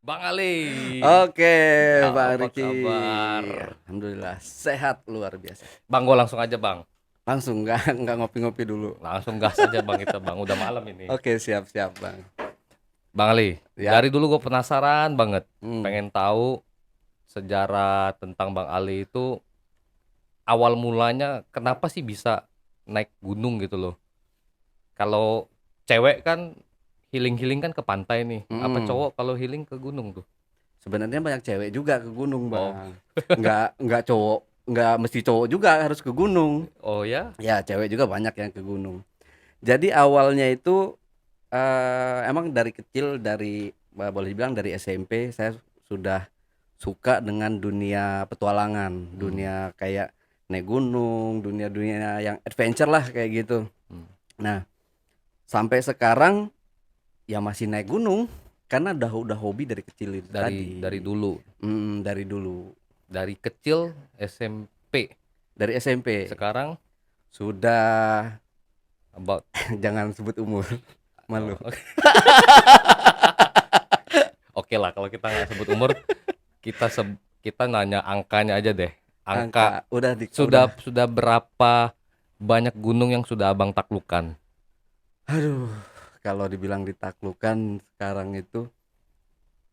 Bang Ali, Oke, Bang apa Riki. kabar? Alhamdulillah sehat luar biasa. Bang, gue langsung aja bang. Langsung nggak ngopi-ngopi dulu. Langsung gas aja bang kita bang. Udah malam ini. Oke, siap-siap, Bang. Bang Ali, Ya. dari dulu gue penasaran banget. Hmm. Pengen tahu sejarah tentang Bang Ali itu awal mulanya kenapa sih bisa naik gunung gitu loh. Kalau cewek kan healing-healing kan ke pantai nih. Apa Hmm. cowok kalau healing ke gunung tuh? Sebenarnya banyak cewek juga ke gunung, Oh, Bang. Nggak cowok, nggak mesti cowok juga harus ke gunung. oh ya? Ya, cewek juga banyak yang ke gunung. Jadi awalnya itu emang dari kecil boleh dibilang dari SMP saya sudah suka dengan dunia petualangan, Hmm, dunia kayak naik gunung, dunia-dunia yang adventure lah kayak gitu. hmm. Nah, sampai sekarang ya masih naik gunung karena udah hobi dari kecil itu Dari tadi. dulu, Dari dulu, dari kecil SMP. dari SMP Sekarang sudah. about Jangan sebut umur, malu. oh, oke lah kalau kita nggak sebut umur, kita nanya angkanya aja deh. Angka Angka udah. sudah berapa banyak gunung yang sudah Abang taklukkan? Aduh, kalau dibilang ditaklukkan sekarang itu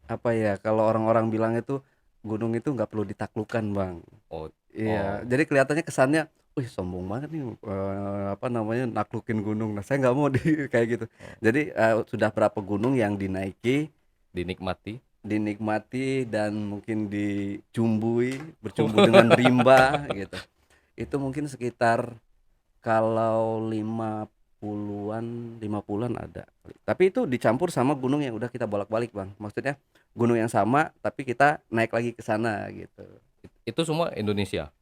apa ya? Kalau orang-orang bilang itu gunung itu nggak perlu ditaklukkan, Bang. Oh, Iya, oh. jadi kelihatannya kesannya, wih sombong banget nih, apa namanya, naklukin gunung. Nah, saya nggak mau di kayak gitu. Oh, Jadi sudah berapa gunung yang dinaiki, dinikmati. dinikmati dan mungkin dicumbui, bercumbu dengan rimba gitu. Itu mungkin sekitar kalau 50-an ada. Tapi itu dicampur sama gunung yang udah kita bolak-balik, Bang. Maksudnya gunung yang sama tapi kita naik lagi ke sana gitu. Itu semua Indonesia.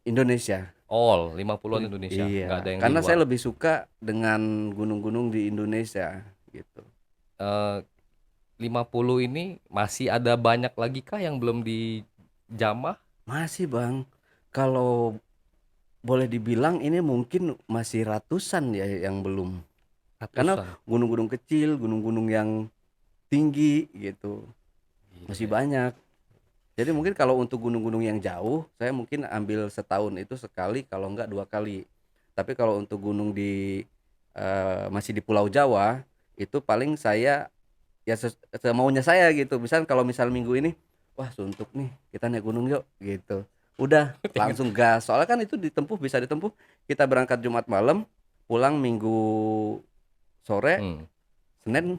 Indonesia. All 50-an Indonesia, nggak ada Iya, yang di karena luar. saya lebih suka dengan gunung-gunung di Indonesia gitu. Eh 50 ini masih ada banyak lagi kah yang belum dijamah? Masih, Bang. Kalau boleh dibilang ini mungkin masih ratusan ya yang belum. Karena Ratusan. gunung-gunung kecil, gunung-gunung yang tinggi gitu, Gila masih ya. banyak. Jadi mungkin kalau untuk gunung-gunung yang jauh, saya mungkin ambil setahun itu sekali, kalau enggak 2 kali. Tapi kalau untuk gunung masih di Pulau Jawa, itu paling saya ya semaunya saya gitu. Misal minggu ini, wah suntuk nih, kita naik gunung yuk gitu. Udah Tinggal. langsung gas. Soalnya kan itu bisa ditempuh. Kita berangkat Jumat malam, pulang Minggu sore, Hmm. Senin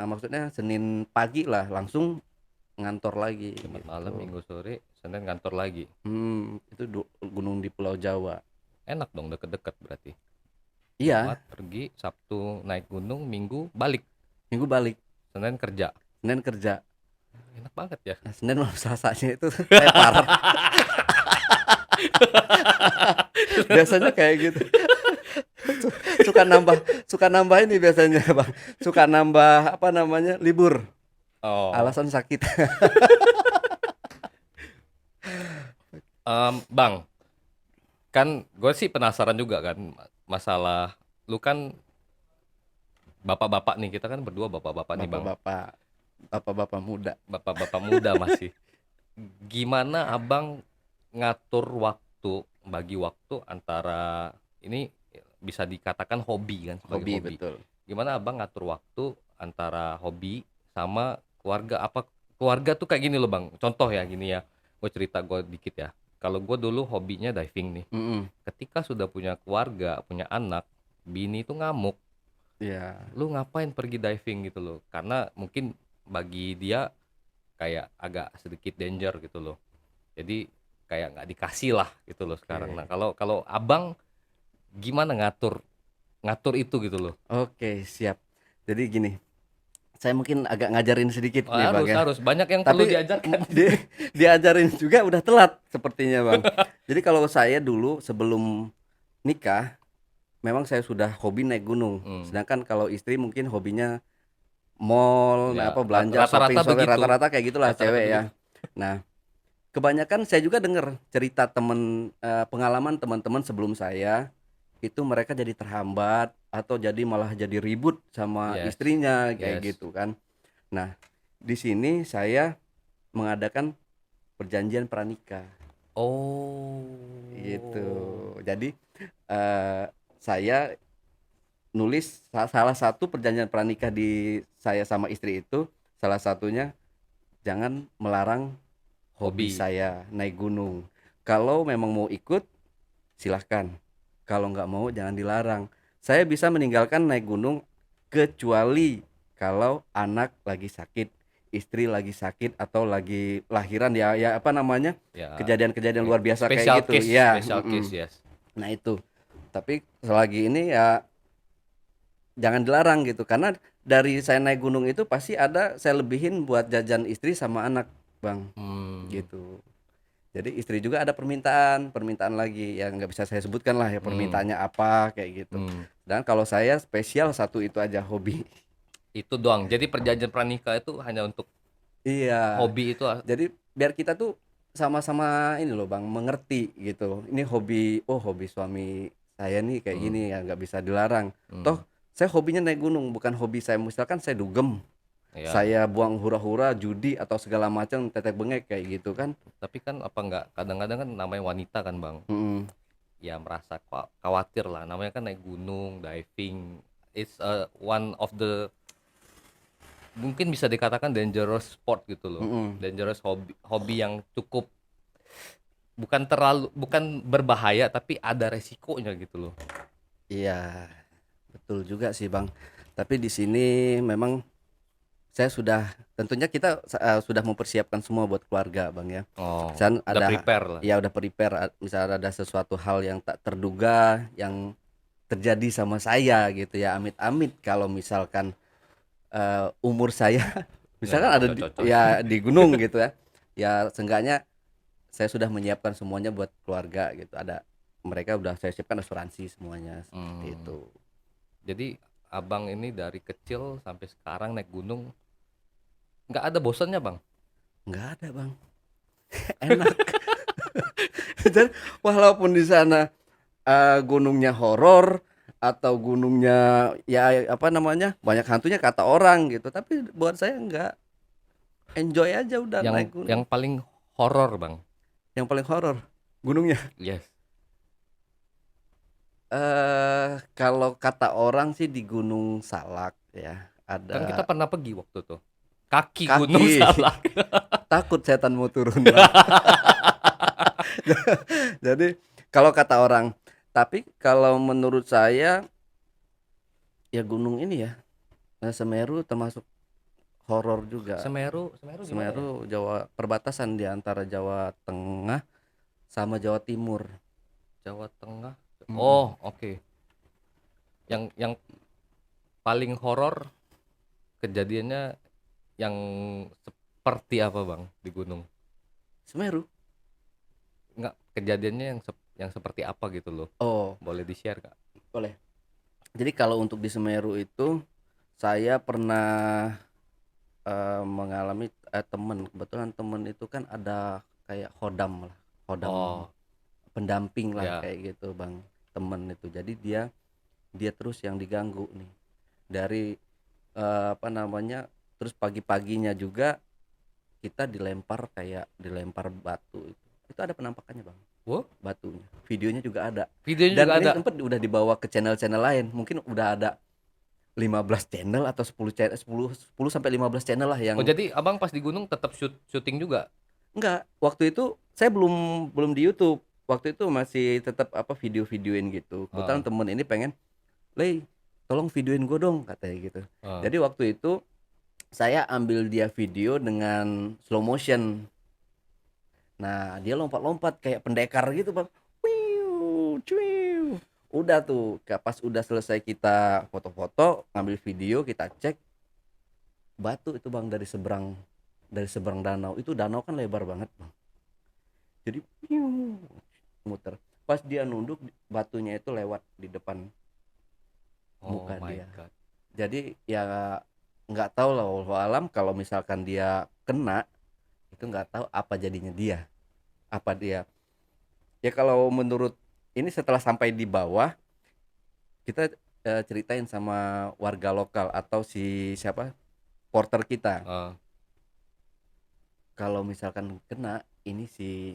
maksudnya Senin pagi lah langsung ngantor lagi Jumat malam, gitu. Minggu sore, Senin kantor lagi. Itu gunung di Pulau Jawa. Enak dong, deket-deket berarti. Jumat Iya, pergi, Sabtu naik gunung, Minggu balik, Minggu balik, Senin kerja. Senin kerja. Enak banget ya. Nah, Senin malam Selasanya itu tepar. Biasanya kayak gitu. Suka nambah, suka nambah ini biasanya, Bang. Suka nambah apa namanya? Libur. Oh, Alasan sakit. Bang, kan gue sih penasaran juga kan masalah lu kan bapak-bapak nih, kita kan berdua bapak-bapak nih bang, Bapak-bapak, bapak-bapak muda. bapak-bapak muda masih. Gimana abang ngatur waktu, bagi waktu antara ini bisa dikatakan hobi kan sebagai Hobi hobi. betul. Gimana abang ngatur waktu antara hobi sama keluarga? Apa keluarga tuh kayak gini loh bang? Contoh ya gini ya, gue cerita gue dikit ya. Kalau gue dulu hobinya diving nih. Mm-mm. Ketika sudah punya keluarga, punya anak, bini itu ngamuk. Ya, Lu ngapain pergi diving gitu loh? Karena mungkin bagi dia kayak agak sedikit danger gitu loh. Jadi kayak nggak dikasih lah gitu loh sekarang. Nah oke. kalau kalau abang gimana ngatur ngatur itu gitu loh? Oke, siap. Jadi gini, saya mungkin agak ngajarin sedikit Oh, nih, Bang harus ya. harus banyak yang perlu Tapi diajarkan. diajarin juga udah telat sepertinya, Bang. Jadi kalau saya dulu sebelum nikah, memang saya sudah hobi naik gunung. Hmm, Sedangkan kalau istri mungkin hobinya mall, nah ya apa belanja, shopping, rata-rata shopping begitu, rata-rata kayak gitulah rata-rata cewek ya. begitu. Nah, kebanyakan saya juga dengar cerita pengalaman teman-teman sebelum saya itu mereka jadi terhambat atau jadi malah jadi ribut sama Yes, istrinya kayak yes. gitu kan. Nah, Di sini saya mengadakan perjanjian pranikah gitu. Oh. Jadi eh, saya nulis salah satu perjanjian pranikah di saya sama istri itu, salah satunya jangan melarang hobi Hobi. saya naik gunung. Kalau memang mau ikut silahkan, kalau nggak mau jangan dilarang. Saya bisa meninggalkan naik gunung kecuali kalau anak lagi sakit, istri lagi sakit atau lagi lahiran, ya ya apa namanya, Ya, kejadian-kejadian luar biasa special kayak gitu case, ya. special case, yes. Nah itu, tapi selagi ini ya jangan dilarang gitu, karena dari saya naik gunung itu pasti ada saya lebihin buat jajan istri sama anak, bang, Hmm. gitu. Jadi istri juga ada permintaan permintaan lagi yang nggak bisa saya sebutkan lah ya, Hmm. permintaannya apa kayak gitu. Hmm. Dan kalau saya spesial satu itu aja, hobi. Itu doang. Jadi perjanjian pranikah itu hanya untuk Iya, hobi itu. jadi biar kita tuh sama-sama ini loh bang, mengerti gitu. Ini hobi, oh hobi suami saya nih kayak Hmm. gini ya, nggak bisa dilarang. Toh Hmm. saya hobinya naik gunung, bukan hobi saya misalkan saya dugem, Ya. saya buang hura-hura, judi atau segala macam, tetek bengek kayak gitu kan. Tapi kan apa enggak, kadang-kadang kan namanya wanita kan bang, Mm-mm. ya merasa khawatir lah, namanya kan naik gunung, diving, it's one of the, mungkin bisa dikatakan dangerous sport gitu loh, Mm-mm. dangerous hobi, hobi yang cukup, bukan berbahaya tapi ada resikonya gitu loh. Iya, betul juga sih bang. Tapi di sini memang saya sudah, tentunya kita sudah mempersiapkan semua buat keluarga bang ya. Oh, Misalnya udah ada, prepare lah. ya udah prepare, misalnya ada sesuatu hal yang tak terduga yang terjadi sama saya gitu ya, amit-amit kalau misalkan umur saya misalkan Nah, ada cocok cocok. ya di gunung gitu ya, ya seenggaknya saya sudah menyiapkan semuanya buat keluarga gitu. Ada, mereka udah saya siapkan asuransi semuanya seperti Hmm, itu. jadi abang ini dari kecil sampai sekarang naik gunung nggak ada bosannya bang? Nggak ada bang, enak. Dan walaupun di sana gunungnya horor atau gunungnya ya apa namanya banyak hantunya kata orang gitu, tapi buat saya nggak, enjoy aja udah naik Yang gunung. paling horor bang? Yang paling horor gunungnya, Yes. kalau kata orang sih di Gunung Salak ya, Kan kita ada pernah pergi waktu tuh. Kaki Gunung kaki. Salak. Takut setan mau turun bang. Jadi kalau kata orang, tapi kalau menurut saya ya gunung ini ya, Semeru termasuk horor juga. Semeru, Semeru gimana ya? Semeru Jawa, perbatasan di antara Jawa Tengah sama Jawa Timur. Jawa Tengah. Mm-mm. Oh, oke. Yang paling horor kejadiannya yang seperti apa, Bang, di gunung? Semeru. Enggak, kejadiannya yang seperti apa gitu loh. Oh, Boleh di-share, Kak? boleh. Jadi kalau untuk di Semeru itu saya pernah mengalami temen, kebetulan temen itu kan ada kayak hodam lah, hodam Oh, pendamping lah ya. kayak gitu bang, temen itu. Jadi dia dia terus yang diganggu nih dari apa namanya, terus pagi-paginya juga kita dilempar, kayak dilempar batu. Itu ada penampakannya bang, Wow, batunya, videonya juga ada. videonya Dan juga ini ada. sempat udah dibawa ke channel-channel lain, mungkin udah ada 15 channel atau 10 channel, 10 sampai 15 channel lah Oh, yang. jadi Abang pas di gunung tetap syuting juga? Enggak, waktu itu saya belum belum di YouTube. Waktu itu masih tetap apa, video-videoin gitu. Kebetulan Heeh. temen ini pengen, "Lei, tolong videoin gue dong," katanya gitu. Heeh. Jadi waktu itu saya ambil dia video dengan slow motion. Nah, dia lompat-lompat kayak pendekar gitu, Bang. Wiu, cuiu. Udah tuh, pas udah selesai kita foto-foto, ngambil video, kita cek batu itu, Bang, dari seberang danau. Itu danau kan lebar banget, Bang. Jadi piu, muter. Pas dia nunduk, batunya itu lewat di depan Oh muka my dia. God. Jadi ya nggak tahu lah, wallahu alam, kalau misalkan dia kena itu nggak tahu apa jadinya dia. Apa dia, ya kalau menurut ini setelah sampai di bawah, kita ceritain sama warga lokal atau si siapa, porter kita. Heeh. Kalau misalkan kena ini si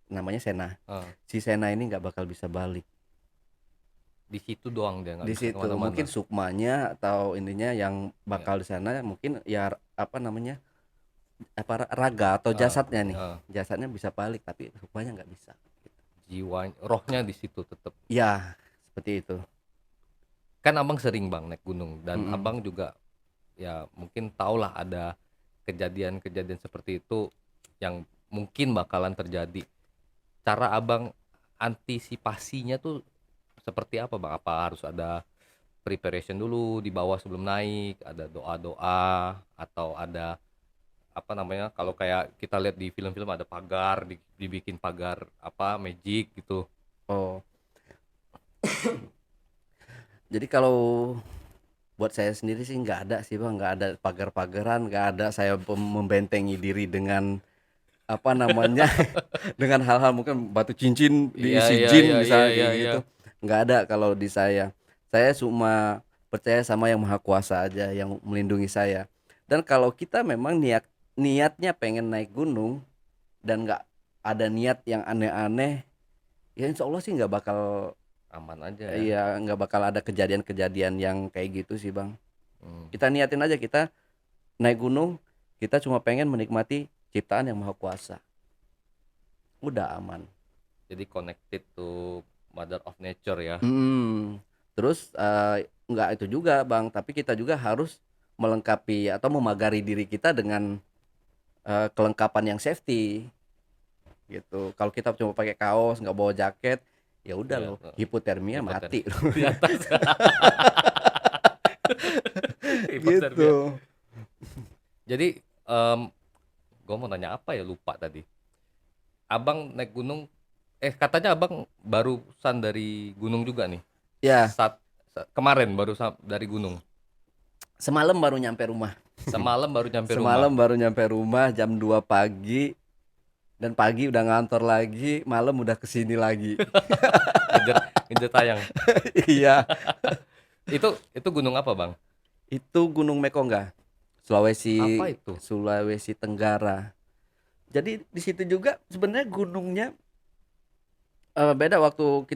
namanya Sena. Ah, Si Sena ini nggak bakal bisa balik. di situ doang dia nggak Di bisa situ kemana-mana. mungkin sukmanya atau ininya yang Ya. bakal di sana mungkin ya apa namanya apa raga atau Ah, jasadnya nih, ah, jasadnya bisa balik tapi sukmanya nggak bisa. jiwa rohnya di situ tetap. Ya seperti itu. Kan abang sering bang naik gunung dan Mm-mm. abang juga ya mungkin tahulah ada kejadian-kejadian seperti itu yang mungkin bakalan terjadi. Cara abang antisipasinya tuh seperti apa bang? Apa harus ada preparation dulu di bawah sebelum naik, ada doa-doa atau ada apa namanya? Kalau kayak kita lihat di film-film ada pagar, dibikin pagar apa magic gitu. Oh, jadi kalau buat saya sendiri sih nggak ada sih bang, nggak ada pagar-pagaran, nggak ada saya membentengi diri dengan apa namanya dengan hal-hal mungkin batu cincin Iya diisi iya jin iya iya misalnya iya kayak iya. gitu, nggak ada kalau di saya cuma percaya sama yang maha kuasa aja yang melindungi saya. Dan kalau kita memang niatnya pengen naik gunung dan nggak ada niat yang aneh-aneh, ya insya Allah sih nggak bakal, Aman aja ya. ya nggak bakal ada kejadian-kejadian yang kayak gitu sih bang. Hmm. Kita niatin aja kita naik gunung, kita cuma pengen menikmati ciptaan yang maha kuasa, udah aman. Jadi connected to mother of nature ya. Hmm. Terus nggak itu juga bang, tapi kita juga harus melengkapi atau memagari diri kita dengan kelengkapan yang safety gitu. Kalau kita cuma pakai kaos nggak bawa jaket, ya udah Ya, loh, hipotermia hipotermia mati loh. di atas. Hipotermia. Gitu. Jadi gue mau nanya apa ya, lupa tadi. Abang naik gunung, katanya abang barusan dari gunung juga nih. Ya, Kemarin dari gunung. semalam baru nyampe rumah. Semalam baru nyampe rumah. Semalam baru nyampe rumah jam 2 pagi, dan pagi udah ngantor lagi, malam udah kesini lagi. Ngejar ngejar tayang. Iya, Itu gunung apa bang? itu Gunung Mekongga, Sulawesi Apa itu? Sulawesi Tenggara. Jadi di situ juga sebenarnya gunungnya beda. Waktu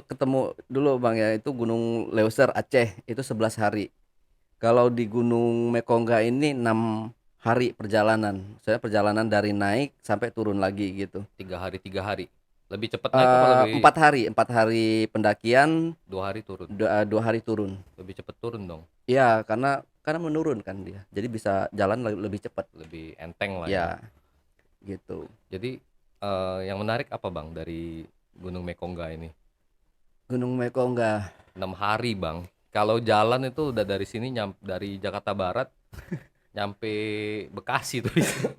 ketemu dulu bang ya, itu Gunung Leuser Aceh itu 11 hari. Kalau di Gunung Mekongga ini 6 hari perjalanan. Saya perjalanan dari naik sampai turun lagi gitu. 3 hari 3 hari. Lebih cepat naik apa lebih 4 hari pendakian, 2 hari turun? 2 hari turun. Lebih cepat turun dong. Ya karena menurun kan dia, jadi bisa jalan lebih cepat. Lebih enteng lah ya. Ya gitu. Jadi yang menarik apa bang dari Gunung Mekongga ini? Gunung Mekongga 6 hari bang. Kalau jalan itu udah dari sini dari Jakarta Barat nyampe Bekasi tuh bisa,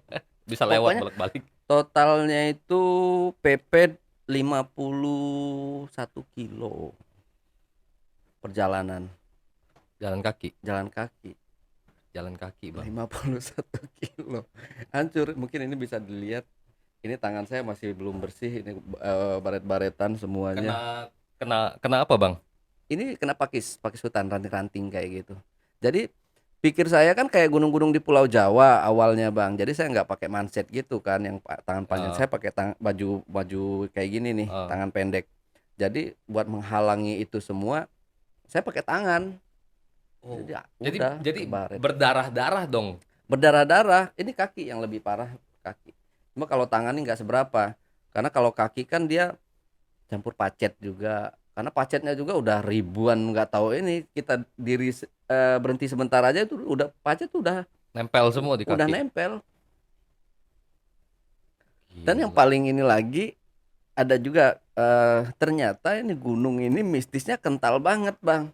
bisa lewat pokoknya balik-balik. totalnya itu PP 51 kilo perjalanan Jalan kaki, jalan kaki. jalan kaki bang. 51 kilo hancur. Mungkin ini bisa dilihat, ini tangan saya masih belum bersih, ini baret-baretan semuanya. Kena kena kena apa bang? Ini kena pakis hutan, ranting-ranting kayak gitu. Jadi pikir saya kan kayak gunung-gunung di Pulau Jawa awalnya bang. Jadi saya nggak pakai manset gitu kan, yang tangan panjang. Eh, Saya pakai baju baju kayak gini nih, eh. tangan pendek. Jadi buat menghalangi itu semua, saya pakai tangan. Oh. Jadi Jadi udah jadi kebaret. berdarah-darah dong. Berdarah-darah. Ini kaki yang lebih parah, kaki. Cuma kalau tangan ini nggak seberapa. Karena kalau kaki kan dia campur pacet juga. Karena pacetnya juga udah ribuan, nggak tahu ini kita berhenti sebentar aja itu udah pacet udah Nempel semua di udah kaki. nempel. Dan yang Gila. paling ini lagi ada juga ternyata ini gunung ini mistisnya kental banget bang.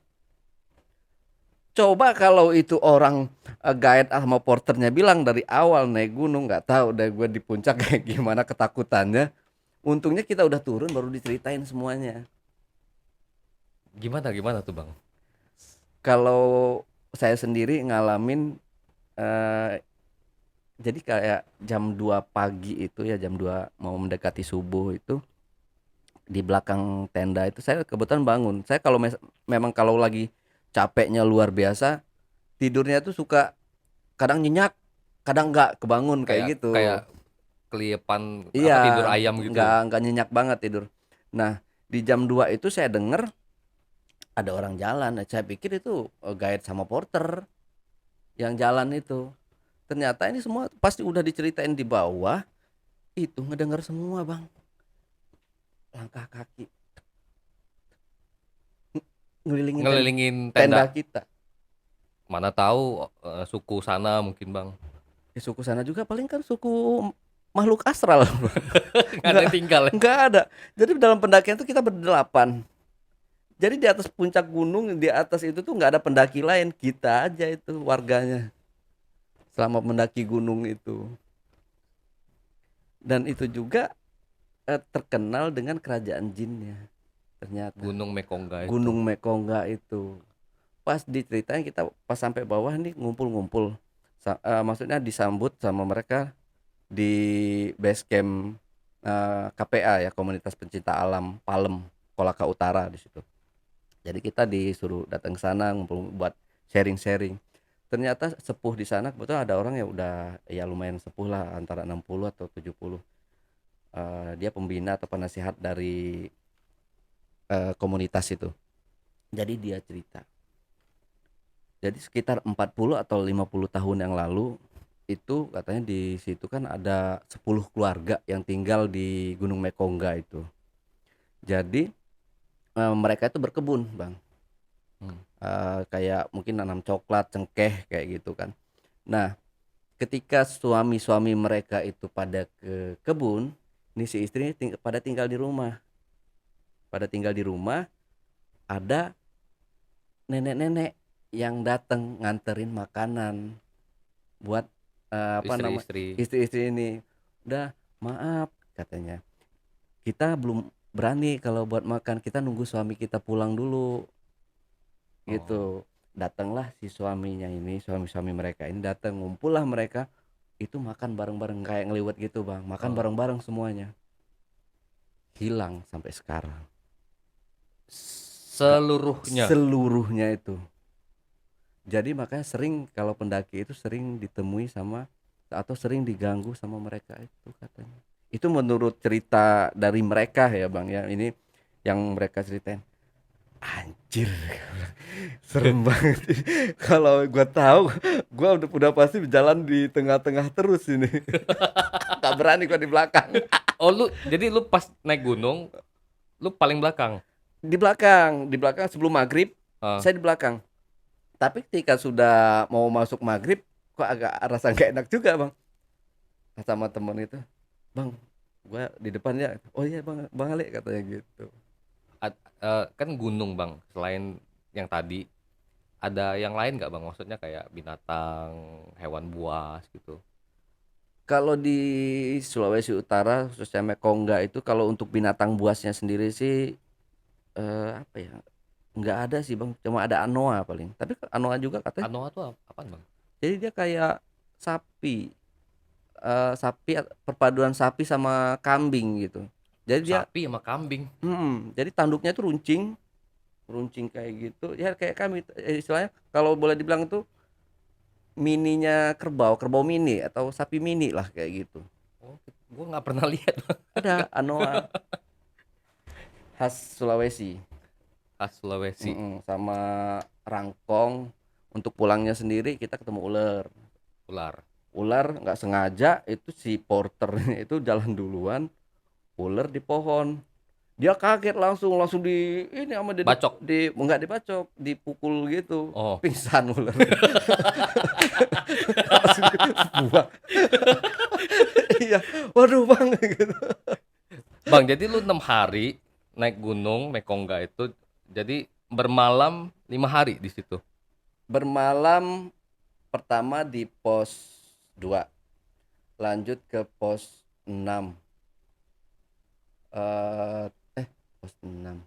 Coba kalau itu orang guide sama porternya bilang dari awal naik gunung, nggak tahu deh gue di puncak kayak gimana ketakutannya. Untungnya kita udah turun baru diceritain semuanya. Gimana gimana tuh bang? Kalau saya sendiri ngalamin eh, jadi kayak jam 2 pagi itu ya, jam 2 mau mendekati subuh itu, di belakang tenda itu saya kebetulan bangun. Saya kalau memang kalau lagi capeknya luar biasa, tidurnya tuh suka kadang nyenyak, kadang nggak kebangun Kayak kayak gitu. kayak keliepan Iya, apa tidur ayam gitu. nggak nyenyak banget tidur. Nah, di jam 2 itu saya dengar ada orang jalan. Saya pikir itu guide sama porter yang jalan itu. Ternyata ini semua pasti udah diceritain di bawah, itu ngedengar semua, Bang. Langkah kaki ngelilingin Ngelilingin tenda tenda. kita. Mana tahu suku sana mungkin, Bang. Di suku sana juga paling kan suku makhluk astral. Nggak ada Nggak, yang tinggal ya. nggak ada. Jadi dalam pendakian itu kita berdelapan. Jadi di atas puncak gunung, di atas itu tuh nggak ada pendaki lain, kita aja itu warganya selama mendaki gunung itu. Dan itu juga terkenal dengan kerajaan jinnya ternyata. Gunung Mekongga itu. Gunung Mekongga itu. Pas diceritain kita pas sampai bawah nih ngumpul-ngumpul. Maksudnya disambut sama mereka di base camp KPA ya, Komunitas Pencinta Alam Palem, Kolaka Utara di situ. Jadi kita disuruh datang ke sana ngumpul buat sharing-sharing. Ternyata sepuh di sana kebetulan ada orang yang udah ya lumayan sepuh lah, antara 60 atau 70. Dia pembina atau penasihat dari komunitas itu. Jadi dia cerita. Jadi sekitar 40 atau 50 tahun yang lalu itu katanya di situ kan ada 10 keluarga yang tinggal di Gunung Mekongga itu. Jadi mereka itu berkebun, Bang. Hmm. Kayak mungkin nanam coklat, cengkeh kayak gitu kan. Nah, ketika suami-suami mereka itu pada ke kebun, ini si istrinya pada tinggal di rumah. Pada tinggal di rumah, ada nenek-nenek yang datang nganterin makanan buat apa nama Istri-istri. istri-istri ini. Udah, maaf katanya. Kita belum berani kalau buat makan, kita nunggu suami kita pulang dulu. Gitu. Oh. Datanglah si suaminya ini, suami-suami mereka ini datang, ngumpullah mereka, itu makan bareng-bareng kayak ngeliwet gitu, Bang. Makan Oh. bareng-bareng semuanya. Hilang sampai sekarang. Seluruhnya. Seluruhnya itu. Jadi makanya sering kalau pendaki itu sering ditemui sama atau sering diganggu sama mereka itu katanya. Itu menurut cerita dari mereka ya, Bang ya. Ini yang mereka ceritain. Anjir, serem banget. Kalau gua tahu, gua udah pasti berjalan di tengah-tengah terus ini. Gak berani gua di belakang. Oh, jadi lu pas naik gunung, lu paling belakang. Di belakang sebelum maghrib, Ah. saya di belakang. Tapi ketika sudah mau masuk maghrib, kok agak rasa nggak enak juga, Bang. Sama temen itu, Bang, gua di depan ya. Oh iya, Bang Ale katanya gitu. Kan gunung, Bang. Selain yang tadi, ada yang lain nggak, Bang? Maksudnya kayak binatang, hewan buas gitu. Kalau di Sulawesi Utara khususnya Mekongga itu kalau untuk binatang buasnya sendiri sih apa ya? Nggak ada sih, Bang. Cuma ada anoa paling. Tapi anoa juga katanya. Anoa tuh apaan, Bang? Jadi dia kayak sapi. Sapi perpaduan sapi sama kambing gitu. Jadi dia Sapi sama kambing. jadi tanduknya itu runcing, runcing kayak gitu. Ya kayak kami istilahnya kalau boleh dibilang itu mininya kerbau, kerbau mini atau sapi mini lah kayak gitu. Oh, gua nggak pernah lihat, Bang. Ada anoa khas Sulawesi. Khas Sulawesi. Sama rangkong. Untuk pulangnya sendiri kita ketemu ular. Ular. Nggak sengaja itu si porternya itu jalan duluan, ular di pohon. Dia kaget langsung di ini sama Bacok. nggak dibacok, dipukul gitu. Oh. Pingsan ular. Langsung buang. Iya, waduh, Bang gitu. Bang, jadi lu 6 hari naik gunung Mekongga itu, jadi bermalam 5 hari di situ. Bermalam pertama di pos 2, lanjut ke pos 6. Pos 6.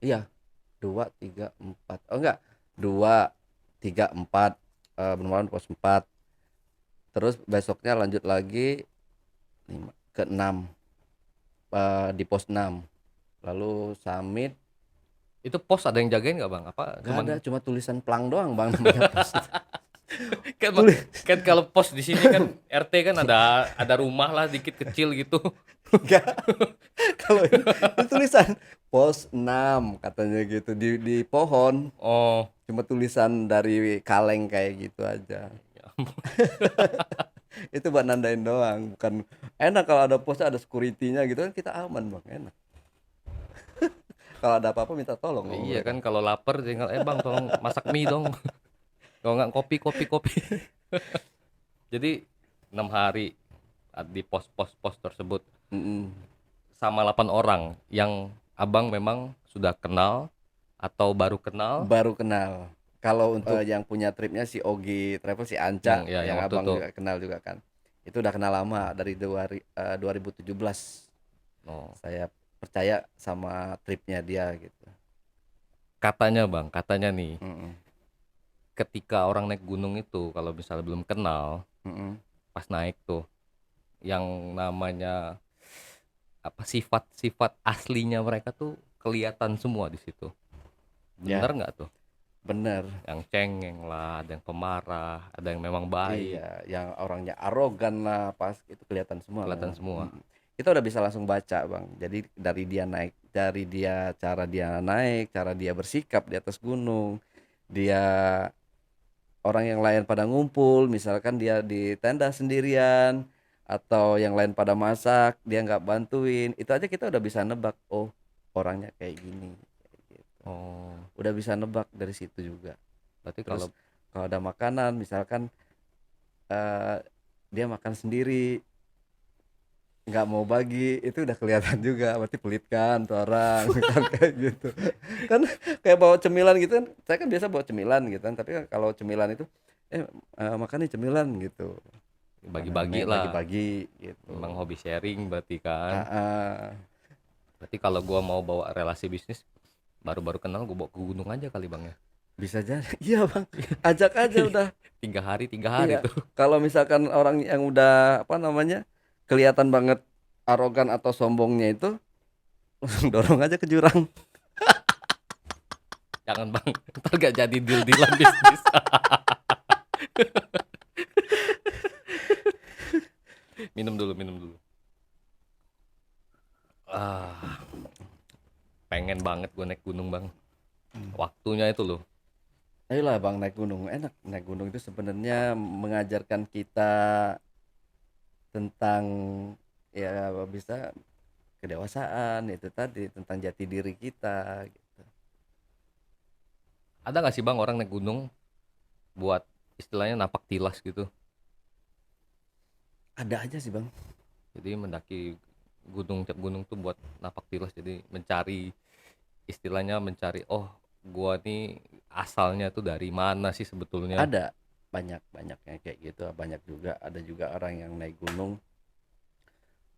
Iya, 2, 3, 4. Oh enggak, 2, 3, 4. Bermalam di pos 4. Terus besoknya lanjut lagi 5, ke 6. Di pos 6. Lalu summit. Itu pos ada yang jagain nggak, Bang? Apa Gak ada, cuma tulisan plang doang, Bang, namanya pos. Kan Tulis kan kalau pos di sini kan RT kan ada rumah lah dikit kecil gitu. enggak, kalau ini tulisan pos 6 katanya gitu di pohon, Oh, cuma tulisan dari kaleng kayak gitu aja. ya ampun. Itu buat nandain doang, bukan. Enak kalau ada posnya, ada security-nya gitu kan, kita aman bang, enak. Kalau ada apa-apa minta tolong sama Iya mereka. kan kalau lapar tinggal bang tolong masak mie dong. Kalau nggak kopi kopi kopi. Jadi 6 hari di pos-pos tersebut Mm-mm. sama 8 orang yang abang memang sudah kenal atau baru kenal Baru kenal. Kalau untuk untuk yang punya tripnya si Ogi Travel, si yang Anca, ya yang yang waktu abang itu. juga kenal juga kan. Itu udah kenal lama dari 2017. Oh, Saya percaya sama tripnya dia gitu. katanya bang, katanya nih Mm-mm. ketika orang naik gunung itu kalau misalnya belum kenal Mm-mm. pas naik tuh yang namanya apa sifat-sifat aslinya mereka tuh kelihatan semua di situ. Bener Ya, nggak tuh? bener. Yang cengeng lah, ada yang pemarah, ada yang memang baik, Iya, yang orangnya arogan lah, pas itu kelihatan semua kelihatan memang. semua. Mm. Kita udah bisa langsung baca, Bang. Jadi dari dia naik, dari dia naik, cara dia bersikap di atas gunung, dia orang yang lain pada ngumpul, misalkan dia di tenda sendirian atau yang lain pada masak, dia nggak bantuin, itu aja kita udah bisa nebak, oh orangnya kayak gini. Kayak gitu. Oh, Udah bisa nebak dari situ juga. berarti kalau Terus kalau ada makanan, misalkan eh, dia makan sendiri nggak mau bagi, itu udah kelihatan juga berarti pelit kan tuh orang kan kayak gitu kan. Kayak bawa cemilan gitu kan, saya kan biasa bawa cemilan gitu kan, tapi kan kalau cemilan itu makan nih cemilan gitu, apa bagi-bagi namanya, lah, bagi-bagi gitu. memang hobi sharing berarti kan. Ah, ah. Berarti kalau gua mau bawa relasi bisnis baru-baru kenal gua bawa ke gunung aja kali bang ya. Bisa jadi. Iya bang, ajak aja udah. 3 hari Iya, tuh. kalau misalkan orang yang udah apa namanya kelihatan banget arogan atau sombongnya itu, langsung dorong aja ke jurang. Jangan bang, ntar gak jadi deal-dealan bisnis. Minum dulu, minum dulu. Ah, pengen banget gue naik gunung bang. Waktunya itu loh. Ayolah bang, naik gunung enak. Naik gunung itu sebenarnya mengajarkan kita tentang, ya bisa, kedewasaan itu tadi, tentang jati diri kita gitu. Ada gak sih bang orang naik gunung buat istilahnya napak tilas gitu. Ada aja sih bang. Jadi mendaki gunung tiap gunung tuh buat napak tilas. Jadi mencari istilahnya mencari oh gua nih asalnya tuh dari mana sih sebetulnya. Ada banyak banyak yang kayak gitu, banyak juga. Ada juga orang yang naik gunung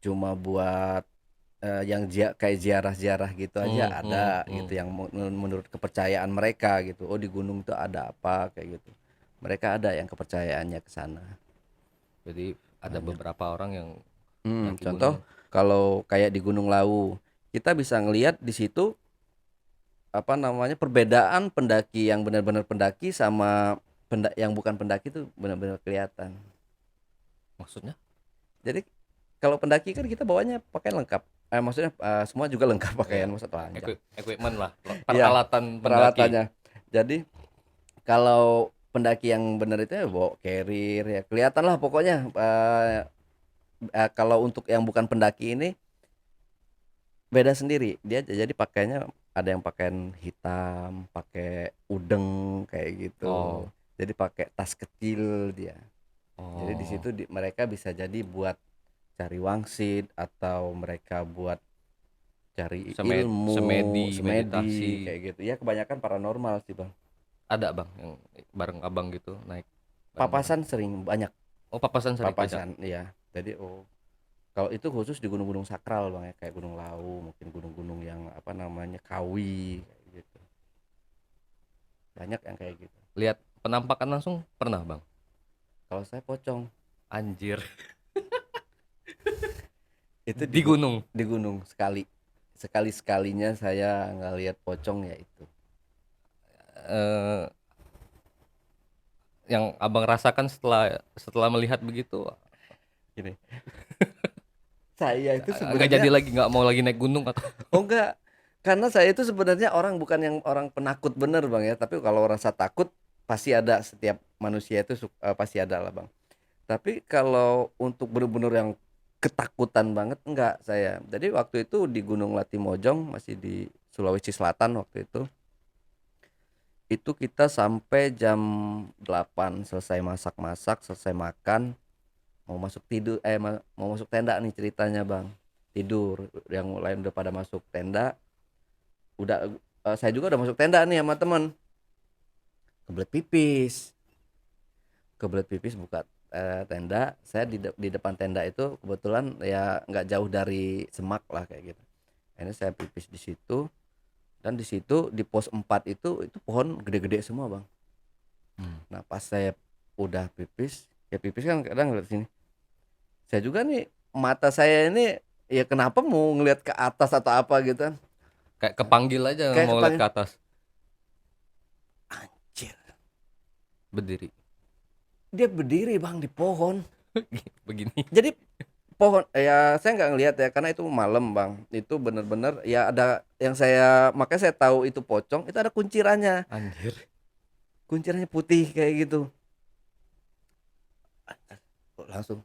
cuma buat yang kayak ziarah-ziarah gitu aja, Hmm, hmm, ada hmm. gitu, yang menurut kepercayaan mereka gitu. Oh di gunung tuh ada apa kayak gitu. Mereka ada yang kepercayaannya ke sana. Jadi ada Banyak. beberapa orang yang daki Contoh gunung. kalau kayak di Gunung Lawu, kita bisa ngelihat di situ apa namanya perbedaan pendaki yang benar-benar pendaki sama yang bukan pendaki tuh benar-benar kelihatan. Maksudnya Jadi kalau pendaki kan kita bawanya pakaian lengkap. Maksudnya semua juga lengkap pakaian, ya masa telanjang. equipment lah, Iya, peralatan pendaki. peralatannya. Jadi kalau pendaki yang benar itu ya bawa carrier ya, kelihatan lah pokoknya. Kalau untuk yang bukan pendaki ini beda sendiri. Dia jadi pakainya ada yang pakaian hitam, pakai udeng kayak gitu. Oh, Jadi pakai tas kecil dia. Jadi di oh, situ mereka bisa jadi buat cari wangsit, atau mereka buat cari semedi ilmu, meditasi. semedi kayak gitu. Ya kebanyakan paranormal sih, Bang. Ada bang yang bareng abang gitu naik bareng-bareng. Papasan sering banyak, Oh papasan sering ada. papasan iya. Jadi kalau itu khusus di gunung-gunung sakral, Bang ya, kayak Gunung Lawu, mungkin gunung-gunung yang apa namanya Kawi kayak gitu. Banyak yang kayak gitu. Lihat penampakan langsung pernah bang? Kalau saya pocong Anjir. itu Di gunung. di gunung sekali. Sekali-sekalinya saya nggak lihat pocong ya itu. Eh, yang abang rasakan setelah setelah melihat begitu? Gini, saya itu Nggak jadi sebenarnya lagi, nggak mau lagi naik gunung atau? oh enggak, karena saya itu sebenarnya orang bukan yang orang penakut bener bang ya, tapi kalau rasa takut pasti ada, setiap manusia itu pasti ada lah bang. Tapi kalau untuk bener-bener yang ketakutan banget enggak saya. Jadi waktu itu di Gunung Latimojong, masih di Sulawesi Selatan waktu itu kita sampai jam 8 selesai masak-masak, selesai makan, mau masuk tidur, mau masuk tenda nih ceritanya bang. Tidur, yang lain udah pada masuk tenda, udah saya juga udah masuk tenda nih sama teman, kebelet pipis, buka tenda. Saya di depan tenda itu kebetulan ya nggak jauh dari semak lah kayak gitu. Ini saya pipis di situ, dan di situ di pos 4 itu pohon gede-gede semua bang. Hmm. Nah pas saya udah pipis, ya pipis kan kadang ngeliat sini, saya juga nih mata saya ini ya kenapa mau ngelihat ke atas atau apa gitu kan, Kayak kepanggil aja kayak mau lihat kepanggil, ke atas, anjir, berdiri. dia berdiri bang di pohon. Begini. Jadi pohon ya saya nggak ngelihat ya karena itu malam bang, itu bener-bener ya ada yang saya, makanya saya tahu itu pocong, itu ada kuncirannya, Anjir. kuncirannya putih kayak gitu. Langsung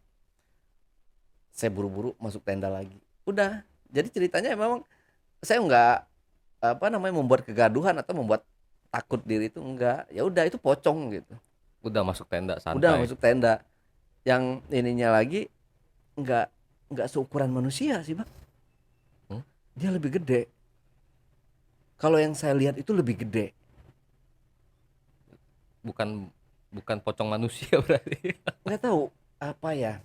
saya buru-buru masuk tenda lagi, udah. Jadi ceritanya memang saya nggak apa namanya membuat kegaduhan atau membuat takut diri, itu enggak, ya udah itu pocong gitu, Udah masuk tenda udah santai. masuk tenda. Yang ininya lagi nggak nggak seukuran manusia sih bang, Hmm? dia lebih gede. Kalau yang saya lihat itu lebih gede. Bukan bukan pocong manusia berarti. Nggak tahu apa ya,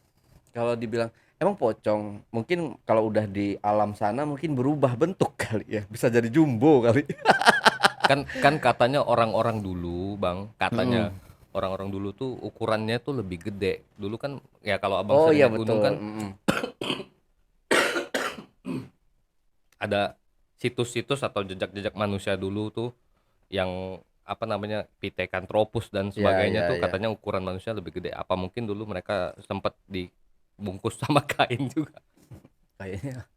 kalau dibilang emang pocong mungkin kalau udah di alam sana mungkin berubah bentuk kali ya, bisa jadi jumbo kali. kan kan katanya orang-orang dulu bang, katanya Mm-mm. orang-orang dulu tuh ukurannya tuh lebih gede dulu kan. Ya kalau abang Oh sering iya naik gunung betul. kan Mm-mm. ada situs-situs atau jejak-jejak manusia dulu tuh yang apa namanya Pithecanthropus dan Ya sebagainya ya tuh ya, katanya ukuran manusia lebih gede. Apa mungkin dulu mereka sempat dibungkus sama kain juga? kayaknya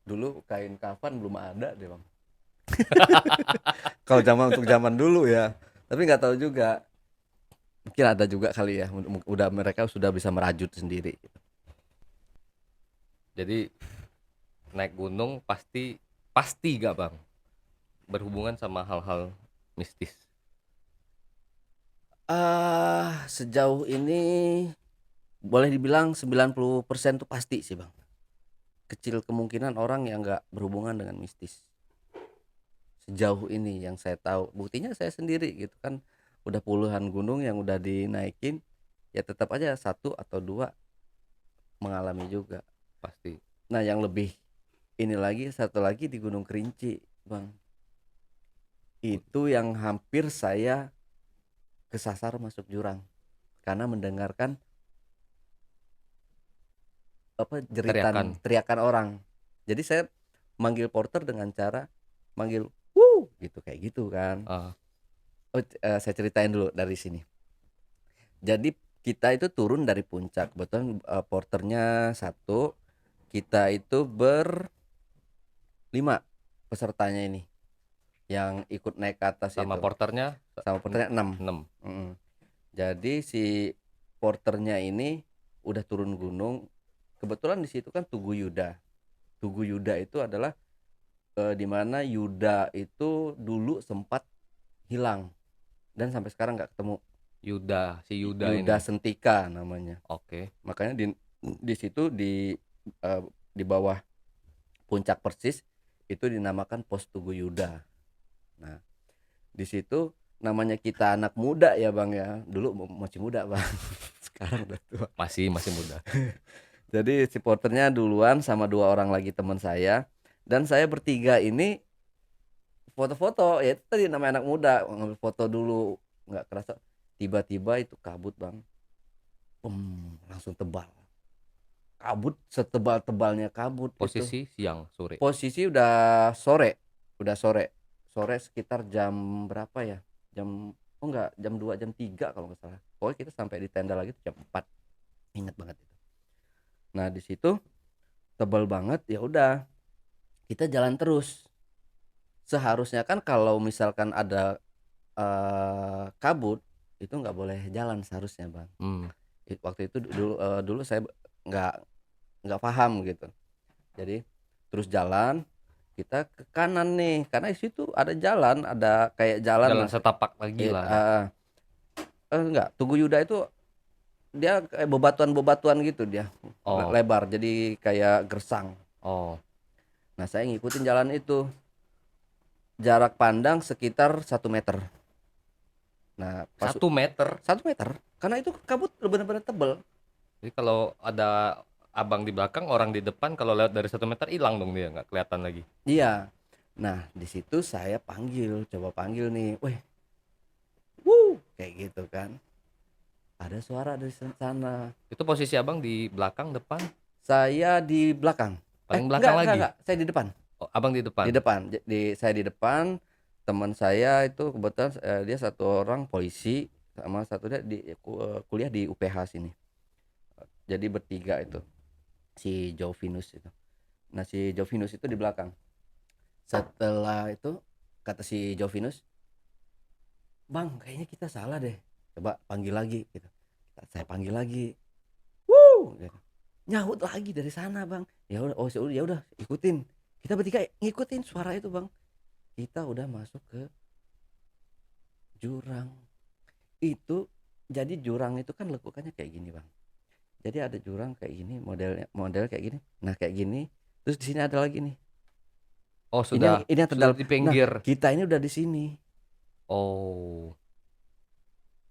dulu kain kafan belum ada deh bang. Kalau zaman untuk zaman dulu ya, tapi nggak tahu juga, mungkin ada juga kali ya, udah mereka sudah bisa merajut sendiri. Jadi naik gunung pasti pasti gak bang berhubungan sama hal-hal mistis? Sejauh ini boleh dibilang 90% tuh pasti sih bang. Kecil kemungkinan orang yang nggak berhubungan dengan mistis. Sejauh ini yang saya tahu, buktinya saya sendiri gitu kan, udah puluhan gunung yang udah dinaikin, ya tetap aja satu atau dua mengalami juga. Pasti. Nah yang lebih ini lagi, satu lagi di Gunung Kerinci bang, itu yang hampir saya kesasar masuk jurang karena mendengarkan apa, Teriakan. jeritan teriakan orang. Jadi saya manggil porter dengan cara manggil wuh gitu, kayak gitu kan. Ah, Saya ceritain dulu dari sini. Jadi kita itu turun dari puncak, kebetulan porternya satu, kita itu berlima pesertanya ini yang ikut naik ke atas sama itu, porternya sama porternya 6. 6. Jadi si porternya ini udah turun gunung, kebetulan di situ kan Tugu Yuda. Tugu Yuda itu adalah di mana Yuda itu dulu sempat hilang dan sampai sekarang nggak ketemu. Yuda, si Yuda Yuda ini. Sentika namanya. Oke. Makanya di situ eh, di bawah puncak persis itu dinamakan pos Tugu Yuda. Nah, di situ namanya kita anak muda ya Bang ya. Dulu masih muda Bang. Sekarang udah tua. Masih muda. Jadi si porternya duluan sama dua orang lagi teman saya, dan saya bertiga ini foto-foto, ya itu tadi namanya anak muda, ngambil foto dulu, nggak kerasa tiba-tiba itu kabut Bang. Langsung tebal. Kabut setebal-tebalnya kabut itu. Posisi siang sore. Posisi udah sore. Udah sore. Sore sekitar jam berapa ya? Jam Oh enggak, jam 2 jam 3 kalau nggak salah. Pokoknya kita sampai di tenda lagi tuh jam 4. Ingat banget itu. Nah, di situ tebal banget, ya udah kita jalan terus. Seharusnya kan kalau misalkan ada kabut itu nggak boleh jalan seharusnya, Bang. Hmm. Waktu itu dulu saya nggak nggak paham gitu. Jadi terus jalan, kita ke kanan nih karena di situ ada jalan, ada kayak jalan. Jalan Nah, setapak lagi eh, lah. eh, enggak, Tugu Yuda itu dia kayak bebatuan-bebatuan gitu dia, Oh, lebar jadi kayak gersang. oh, Nah, saya ngikutin jalan itu, jarak pandang sekitar 1 meter. Nah, pas 1 meter. 1 meter, karena itu kabut benar-benar tebel. Jadi kalau ada abang di belakang, orang di depan, kalau lewat dari 1 meter hilang dong dia, nggak kelihatan lagi. Iya. Nah, di situ saya panggil, coba panggil nih, weh, wuh, kayak gitu kan. Ada suara dari sana. Itu posisi abang di belakang, depan, Saya di belakang. paling Enggak, belakang enggak, lagi. enggak. Saya di depan. Oh, abang di Di depan. depan. Saya di depan. Teman saya itu kebetulan dia satu orang polisi sama satu dia kuliah di UPH sini. Jadi bertiga itu. Si Jovinus itu. Nah, si Jovinus itu di belakang. Setelah itu kata si Jovinus, "Bang, kayaknya kita salah deh. Coba panggil lagi," gitu. Saya panggil lagi. Wuh, gitu. Nyaut lagi dari sana, Bang. Ya udah, oh ya udah, ikutin. Kita bertiga ngikutin suara itu, Bang. Kita udah masuk ke jurang. Itu jadi jurang itu kan lekukannya kayak gini, Bang. Jadi ada jurang kayak gini, model kayak gini. Nah, kayak gini. Terus di sini ada lagi nih. Oh, Ini yang sudah ini yang sudah terdalam. di Nah, pinggir. kita ini udah di sini. Oh,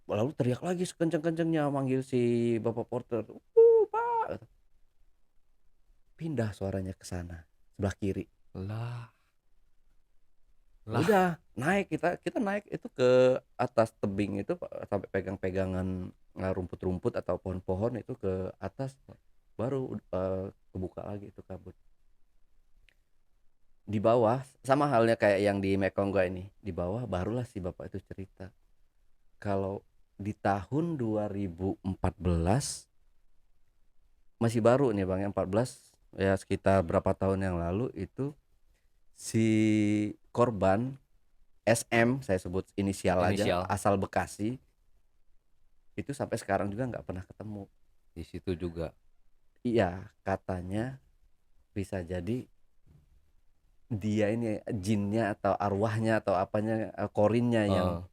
Lalu teriak lagi sekenceng-kencengnya manggil si Bapak Porter. Pak. Pindah suaranya ke sana, sebelah kiri. lah, Ya lah. udah, naik, kita naik itu ke atas tebing itu, sampai pegang-pegangan rumput-rumput atau pohon-pohon itu ke atas, baru kebuka lagi itu kabut. Di bawah sama halnya kayak yang di Mekongga ini, di bawah barulah si bapak itu cerita kalau di tahun 2014, masih baru nih Bang, yang 14 ya, sekitar berapa tahun yang lalu itu, si korban SM, saya sebut inisial aja, Inisial asal Bekasi, itu sampai sekarang juga nggak pernah ketemu. di situ juga. Iya, katanya bisa jadi dia ini jinnya atau arwahnya atau apanya, korinnya yang Eh,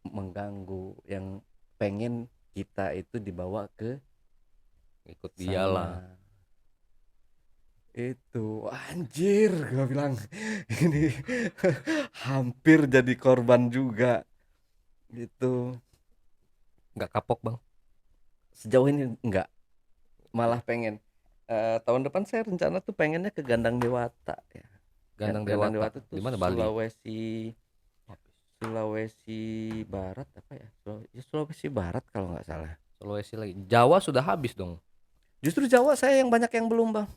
mengganggu, yang pengen kita itu dibawa ke ikut dia lah. sana. Itu anjir, gua bilang ini hampir jadi korban juga gitu. Nggak kapok bang. Sejauh ini enggak, malah pengen tahun depan saya rencana tuh pengennya ke Gandang Dewata ya. Gandang Gandang Dewata Dewata tuh di mana, Bali? Sulawesi Barat apa ya? Sulawesi Barat kalau nggak salah. Sulawesi lagi. Jawa sudah habis dong. Justru Jawa saya yang banyak yang belum, Bang.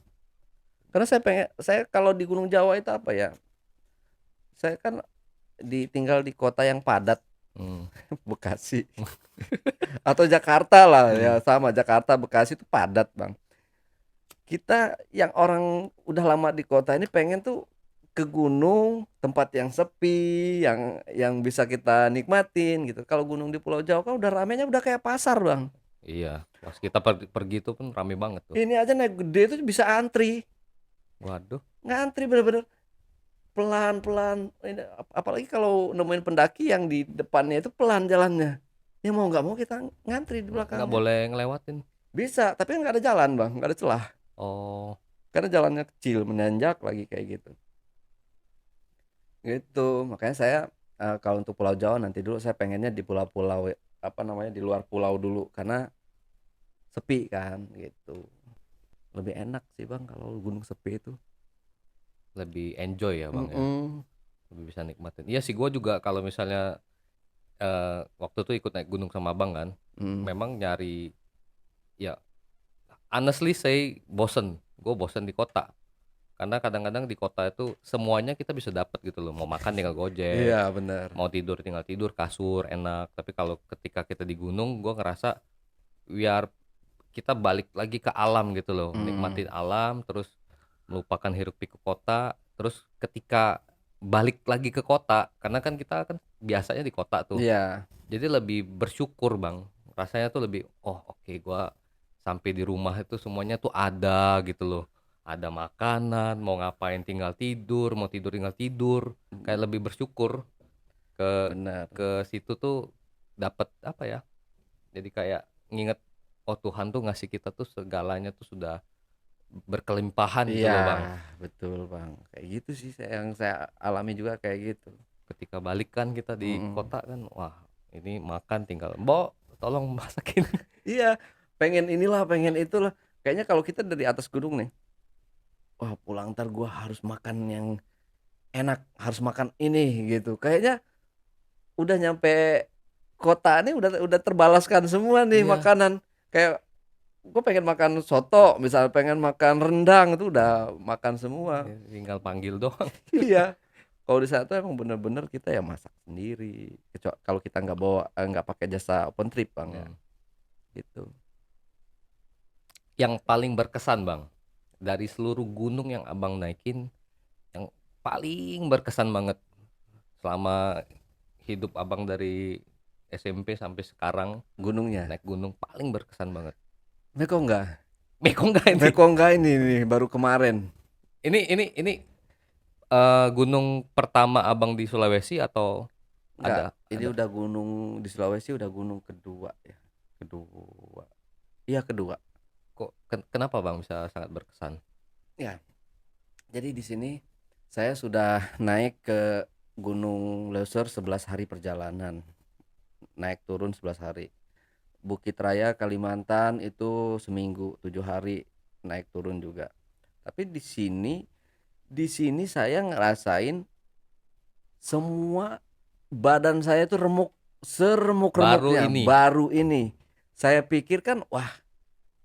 Karena saya kalau di Gunung Jawa itu apa ya? Saya kan tinggal di kota yang padat, Hmm. Bekasi atau Jakarta lah ya, Hmm. sama Jakarta, Bekasi itu padat, Bang. Kita yang orang udah lama di kota ini pengen tuh ke gunung, tempat yang sepi, yang bisa kita nikmatin gitu. Kalau gunung di Pulau Jawa kan udah ramenya udah kayak pasar, Bang. Iya, pas kita pergi tuh pun rame banget tuh. Ini aja naik gede tuh bisa antri, Waduh, ngantri bener-bener pelan-pelan. Apalagi kalau nemuin pendaki yang di depannya itu pelan jalannya. Ya mau nggak mau kita ngantri di nggak belakangnya. boleh ngelewatin. Bisa, tapi kan nggak ada jalan, Bang, nggak ada celah. Oh, Karena jalannya kecil, menanjak lagi kayak gitu. Gitu, makanya saya kalau untuk Pulau Jawa nanti dulu saya pengennya di pulau-pulau apa namanya, di luar pulau dulu karena sepi kan gitu. Lebih enak sih Bang kalau gunung sepi itu. lebih enjoy ya bang ya. Mm-mm. Lebih bisa nikmatin. Iya sih, gue juga kalau misalnya waktu itu ikut naik gunung sama abang kan, Mm. memang nyari, ya honestly say bosen. Gue bosen di kota Karena kadang-kadang di kota itu semuanya kita bisa dapat gitu loh. Mau makan tinggal Iya, Gojek, benar. mau tidur tinggal tidur, kasur enak. Tapi kalau ketika kita di gunung, gue ngerasa biar kita balik lagi ke alam gitu loh, Mm. nikmatin alam, terus melupakan hiruk pikuk kota. Terus ketika balik lagi ke kota, karena kan kita kan biasanya di kota tuh, Iya. jadi lebih bersyukur bang. Rasanya tuh lebih, oh oke, gua sampai di rumah itu semuanya tuh ada gitu loh. Ada makanan, mau ngapain tinggal tidur, mau tidur tinggal tidur. Kayak lebih bersyukur ke Benar. situ tuh dapat apa ya? Jadi kayak nginget, oh Tuhan tuh ngasih kita tuh segalanya tuh sudah berkelimpahan gitu Iya, loh bang. betul Bang. Kayak gitu sih yang saya alami juga kayak gitu. Ketika balik kan kita di Mm-mm. kota kan, wah ini makan tinggal, Mbok tolong masakin. Iya, pengen inilah, pengen itulah. Kayaknya kalau kita dari atas gunung nih, wah pulang ntar gua harus makan yang enak, harus makan ini gitu. Kayaknya udah nyampe kota nih udah terbalaskan semua nih Iya, makanan. Kayak gue pengen makan soto, misalnya pengen makan rendang itu udah makan semua. tinggal panggil doang. Iya. Kalau di sana tuh emang bener-bener kita ya masak sendiri. Kecuali kalau kita nggak bawa nggak pakai jasa open trip Bang ya. Hmm. Gitu. Yang paling berkesan bang dari seluruh gunung yang abang naikin, yang paling berkesan banget selama hidup abang dari SMP sampai sekarang, Gunungnya. naik gunung paling berkesan banget. Mekong nggak? Mekong nggak ini? Mekong nggak ini nih baru kemarin. Ini gunung pertama abang di Sulawesi atau Nggak. Ini ada udah gunung di Sulawesi udah gunung kedua ya. Kedua. Iya kedua. kok kenapa bang bisa sangat berkesan? Ya. Jadi di sini saya sudah naik ke Gunung Leuser 11 hari perjalanan. Naik turun 11 hari. Bukit Raya Kalimantan itu seminggu 7 hari naik turun juga. Tapi di sini saya ngerasain semua badan saya tuh Baru seremuk-remuknya ini baru ini. Saya pikir kan wah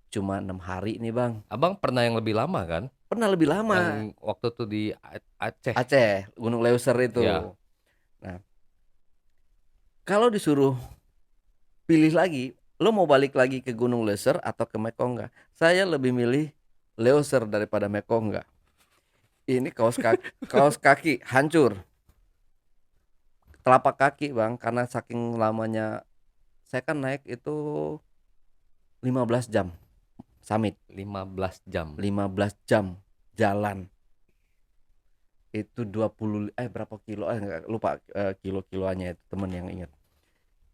cuma 6 hari nih Bang. abang pernah yang lebih lama kan, Pernah lebih yang lama. waktu tuh di Aceh Aceh, Gunung Leuser ya. itu. Nah, kalau disuruh pilih lagi, lo mau balik lagi ke Gunung Leuser atau ke Mekongga? Saya lebih milih Leuser daripada Mekongga. Ini kaos kaki hancur, telapak kaki Bang, karena saking lamanya. Saya kan naik itu 15 jam summit, 15 jam. 15 jam jalan. Itu 20 berapa kilo enggak lupa kilo-kiloannya itu temen yang ingat.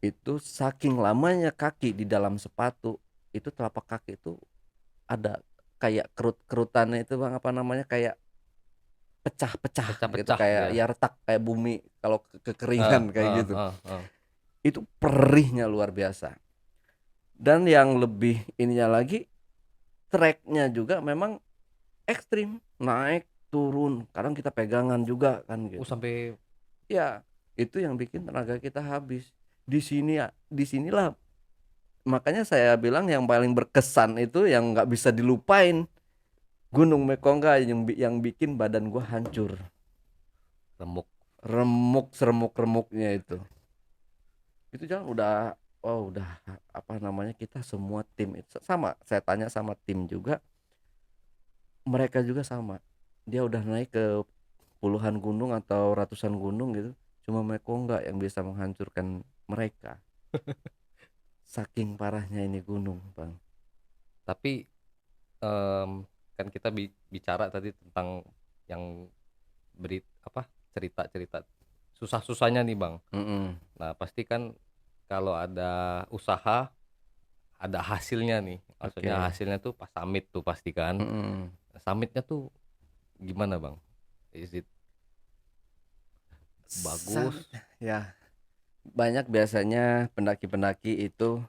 Itu saking lamanya kaki di dalam sepatu, itu telapak kaki itu ada kayak kerut-kerutannya itu Bang, apa namanya, kayak pecah-pecah gitu, Pecah-pecah kayak ya. ya retak kayak bumi kalau Ah, kekeringan kayak ah, gitu. ah, ah. Itu perihnya luar biasa. Dan yang lebih ininya lagi, treknya juga memang ekstrim, naik turun, kadang kita pegangan juga kan gitu. Sampai Ya, itu yang bikin tenaga kita habis. Di sini ya, di sinilah makanya saya bilang yang paling berkesan itu yang nggak bisa dilupain Gunung Mekongga yang bikin badan gua hancur, remuk. remuk seremuk remuknya itu jangan udah, oh udah apa namanya, kita semua tim itu sama, saya tanya sama tim juga, mereka juga sama, dia udah naik ke puluhan gunung atau ratusan gunung gitu, cuma Mekongga yang bisa menghancurkan mereka, saking parahnya ini gunung Bang. Tapi em, kan kita bicara tadi tentang yang apa, cerita-cerita susah-susahnya nih bang. Mm-mm. Nah pasti kan kalau ada usaha ada hasilnya nih. Maksudnya Oke. hasilnya tuh pas summit tuh pasti kan. Mm-mm. Summitnya tuh gimana bang? Is it bagus? Ya, banyak biasanya pendaki-pendaki itu,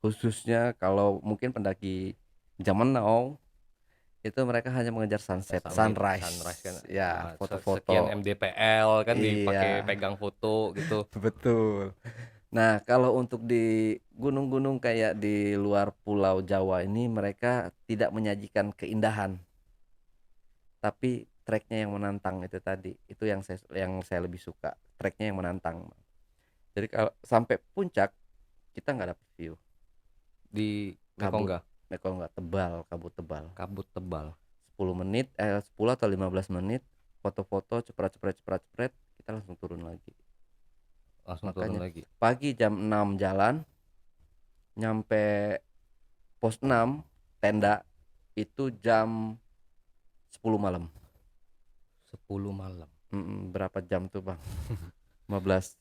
khususnya kalau mungkin pendaki zaman now, itu mereka hanya mengejar Pas sunset, summit sunrise kan, sunrise, ya sekian foto-foto. MDPL kan dipakai Iya, pegang foto gitu. betul. Nah, kalau untuk di gunung-gunung kayak di luar Pulau Jawa ini, mereka tidak menyajikan keindahan, tapi treknya yang menantang itu tadi. Itu yang saya lebih suka, treknya yang menantang. Jadi kalau sampai puncak kita nggak dapet view, Di kabut. Mekongga, Kalau nggak tebal, kabut tebal. kabut tebal. 10 menit, 10 atau 15 menit, foto-foto, cepret-cepret, kita langsung turun lagi. Langsung turun Makanya lagi. pagi jam 6 jalan, nyampe pos 6 tenda itu jam 10 malam. 10 malam. Berapa jam tuh bang? 15.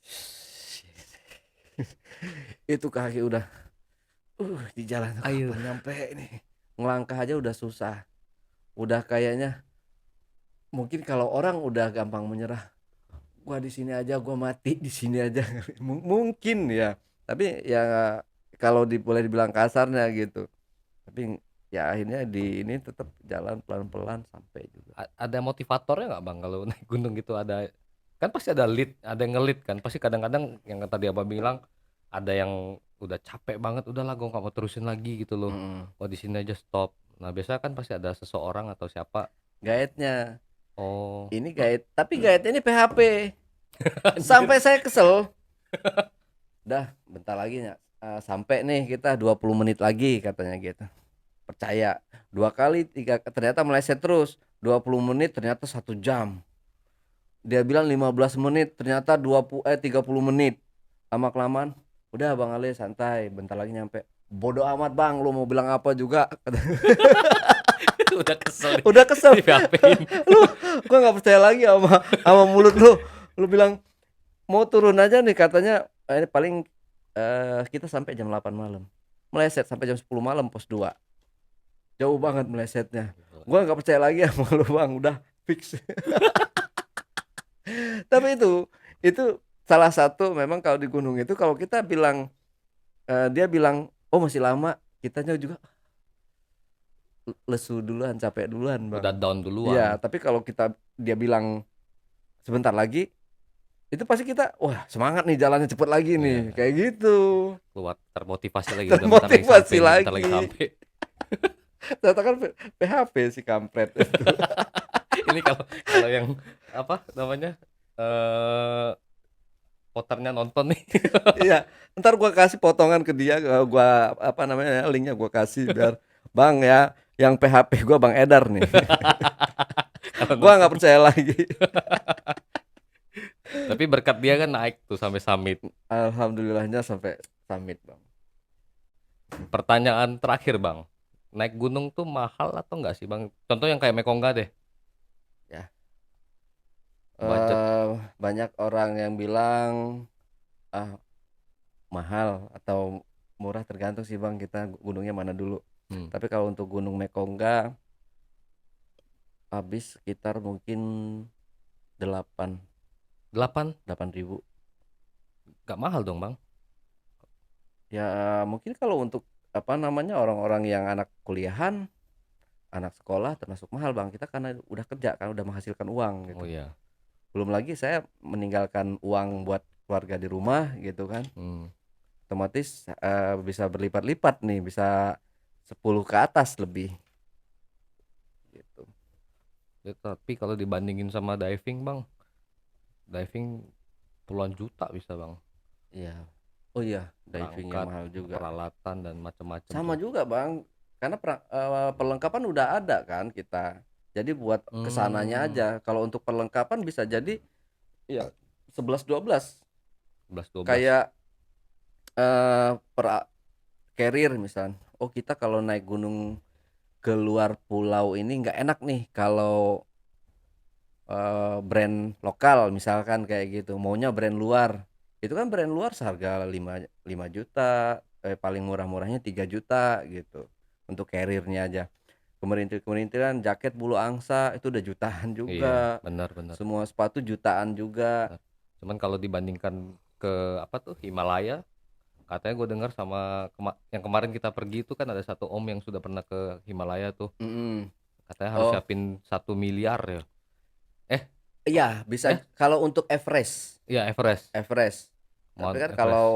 Itu kaki udah di jalan tuh Ayo. kapan nyampe ini, ngelangkah aja udah susah, udah kayaknya mungkin kalau orang udah gampang menyerah, gua di sini aja, gua mati di sini aja. Mungkin ya, tapi ya kalau boleh dibilang kasarnya gitu, tapi ya akhirnya di ini tetap jalan pelan-pelan sampai juga. Ada motivatornya nggak bang kalau naik gunung gitu? Ada kan, pasti ada lead, ada yang ngelit kan, pasti kadang-kadang yang tadi abang bilang ada yang udah capek banget, udahlah gue nggak mau terusin lagi gitu loh, Mm-mm. oh di sini aja stop. Nah biasanya kan pasti ada seseorang atau siapa. Gaetnya Oh. ini gaet, tapi gaetnya ini PHP Anjir. sampai saya kesel. Dah bentar lagi ya, sampai nih kita 20 menit lagi katanya gitu. Percaya, 2 kali 3 ternyata meleset terus. 20 menit ternyata 1 jam. Dia bilang 15 menit ternyata 30 menit. Lama kelamaan, udah Bang Ale santai, bentar lagi nyampe. Bodoh amat Bang, lu mau bilang apa juga. Udah kesel Udah kesel. di PHP-in. Lu, gua nggak percaya lagi sama mulut lu. Lu bilang mau turun aja nih katanya, ini paling kita sampai jam 8 malam. Meleset sampai jam 10 malam pos 2. Jauh banget melesetnya. Gua nggak percaya lagi sama lu Bang, udah fix. Tapi itu salah satu memang kalau di gunung itu kalau kita bilang, dia bilang oh masih lama, kitanya juga lesu duluan, capek duluan Bang. Udah down Iya, duluan. tapi kalau dia bilang sebentar lagi, itu pasti kita wah semangat nih, jalannya cepet lagi nih, Iya, kayak gitu. keluar termotivasi lagi, udah bentar lagi sampai Termotivasi nih, bentar lagi lagi. sampai. Ternyata kan PHP si kampret itu. Ini kalau kalau yang apa namanya, eh poternya nonton nih. Iya, ntar gua kasih potongan ke dia, gua apa namanya linknya gua kasih biar Bang ya, yang PHP gua Bang Edar nih. Kalau Gua nggak nonton. percaya lagi. Tapi berkat dia kan naik tuh sampai summit. Alhamdulillahnya sampai summit Bang. Pertanyaan terakhir bang, naik gunung tuh mahal atau enggak sih bang? Contoh yang kayak Mekongga deh, Ya, budget. banyak orang yang bilang ah mahal atau murah, tergantung sih Bang kita gunungnya mana dulu. Hmm. Tapi kalau untuk Gunung Mekongga habis sekitar mungkin 8 8 ribu. nggak mahal dong bang? Ya mungkin kalau untuk apa namanya orang-orang yang anak kuliahan, anak sekolah termasuk mahal Bang. Kita karena udah kerja kan, udah menghasilkan uang Oh gitu. iya. Belum lagi saya meninggalkan uang buat keluarga di rumah gitu kan. Hmm. Otomatis bisa berlipat-lipat nih, bisa 10 ke atas lebih gitu. Ya, tapi kalau dibandingin sama diving bang, diving puluhan juta bisa bang, Iya. Oh iya, divingnya berangkat, mahal juga. peralatan dan macam-macam Sama tuh. juga Bang, karena perlengkapan udah ada kan kita. Jadi buat kesananya Hmm. aja. Kalau untuk perlengkapan bisa jadi ya 11 12. 11-12. Kayak per carrier misal. Oh kita kalau naik gunung ke luar pulau ini nggak enak nih kalau brand lokal misalkan kayak gitu. Maunya brand luar. Itu kan brand luar seharga 5 juta, paling murah-murahnya 3 juta gitu. Untuk carriernya aja. Kemerintil-kemerintilan jaket bulu angsa itu udah jutaan Iya, juga. benar-benar. Semua sepatu jutaan juga. Cuman kalau dibandingkan ke apa tuh Himalaya, katanya gue dengar sama yang kemarin kita pergi itu kan ada satu om yang sudah pernah ke Himalaya tuh, Mm-mm. katanya harus Oh siapin 1 miliar ya. Eh, iya bisa eh, kalau untuk Everest. iya Everest, Everest. Tapi Mount kan kalau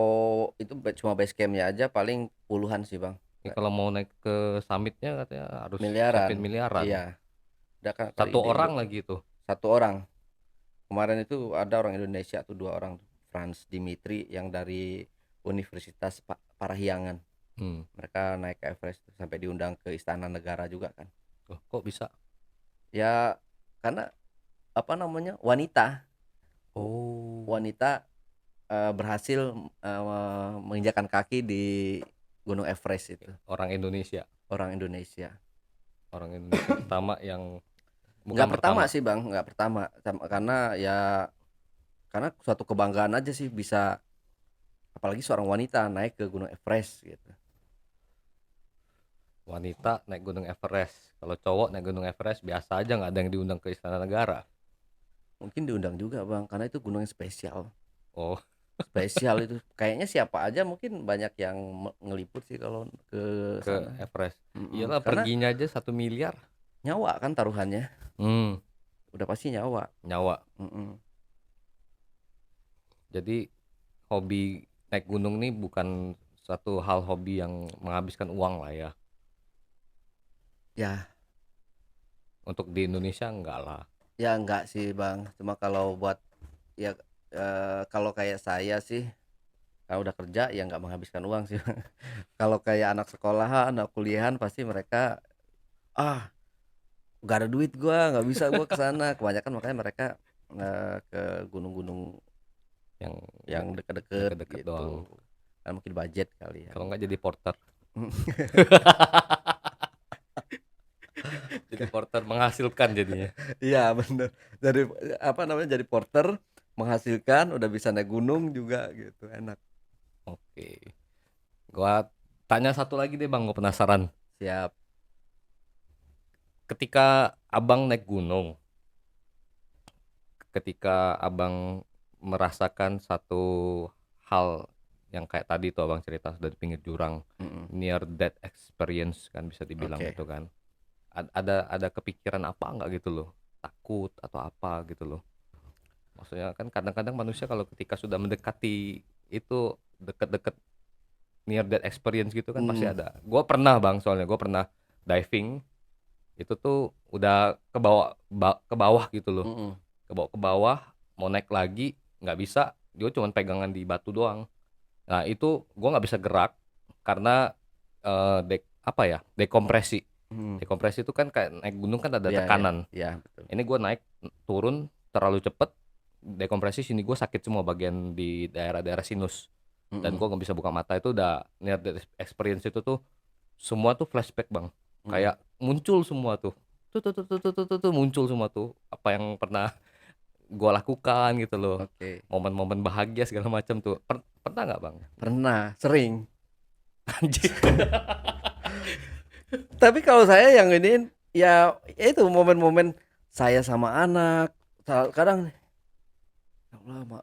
Everest. itu cuma base campnya aja paling puluhan sih Bang. Ini kalau mau naik ke summitnya katanya harus siapin Miliaran. miliaran. Iya. Ada kan kali Satu di orang lagi itu. satu orang. Kemarin itu ada orang Indonesia tuh, dua orang, Franz Dimitri yang dari Universitas Parahyangan. Hmm. Mereka naik ke Everest tuh, sampai diundang ke Istana Negara juga kan. Loh, kok bisa? Ya karena apa namanya, wanita Oh, wanita berhasil menginjakan kaki di Gunung Everest itu, orang Indonesia. orang Indonesia. Orang Indonesia pertama yang bukan Nggak pertama pertama. sih bang, nggak pertama. Karena ya karena suatu kebanggaan aja sih bisa, apalagi seorang wanita naik ke Gunung Everest gitu. Wanita naik Gunung Everest. Kalau cowok naik Gunung Everest biasa aja, nggak ada yang diundang ke Istana Negara. Mungkin diundang juga bang, karena itu gunung yang spesial. Oh, Spesial itu kayaknya siapa aja mungkin banyak yang ngeliput sih kalau ke ke sana. Everest. Mm-mm. Iyalah, Karena perginya aja 1 miliar. nyawa kan taruhannya, Hmm, udah pasti nyawa. nyawa. Mm-mm. Jadi hobi naik gunung nih bukan satu hal hobi yang menghabiskan uang lah ya. Ya, Untuk di Indonesia enggak lah. ya enggak sih bang. Cuma kalau buat ya kalau kayak saya sih, kalau udah kerja ya nggak menghabiskan uang sih. Kalau kayak anak sekolahan, anak kuliahan pasti mereka ah nggak ada duit gua, nggak bisa gua ke sana. Kebanyakan makanya mereka ke gunung-gunung Yang yang deket-deket deket-deket doang. gitu. Kan mungkin budget kali ya. Kalau nggak jadi porter. Jadi porter menghasilkan jadinya. Iya bener. Jadi apa namanya, jadi porter menghasilkan, udah bisa naik gunung juga gitu, enak. Oke. Gua tanya satu lagi deh Bang, gue penasaran. Siap. Ketika Abang naik gunung, ketika Abang merasakan satu hal yang kayak tadi tuh Abang cerita dari pinggir jurang, Mm-mm. near death experience kan bisa dibilang Oke. gitu kan. Ada kepikiran apa enggak gitu loh? Takut atau apa gitu loh. Maksudnya kan kadang-kadang manusia kalau ketika sudah mendekati itu, deket-deket near death experience gitu kan pasti Hmm. ada. Gue pernah Bang, soalnya gue pernah diving itu tuh udah ke bawah gitu loh, Mm-mm. ke bawah mau naik lagi nggak bisa, dia cuma pegangan di batu doang. Nah itu gue nggak bisa gerak karena apa ya, dekompresi. Hmm. Dekompresi itu kan kayak naik gunung kan ada Iya ya, tekanan. ya betul. Ini gue naik turun terlalu cepet, dekompresi sini gue sakit semua bagian di daerah-daerah sinus, dan Mm-mm. gue nggak bisa buka mata. Itu udah near death experience itu tuh, semua tuh flashback Bang, Mm-mm. kayak muncul semua tuh muncul semua tuh apa yang pernah gue lakukan gitu loh, Oke. momen-momen bahagia segala macam tuh. Pernah nggak Bang? Pernah, sering. Anjir. Tapi kalau saya yang ini ya itu momen-momen saya sama anak. Kadang ya Allah,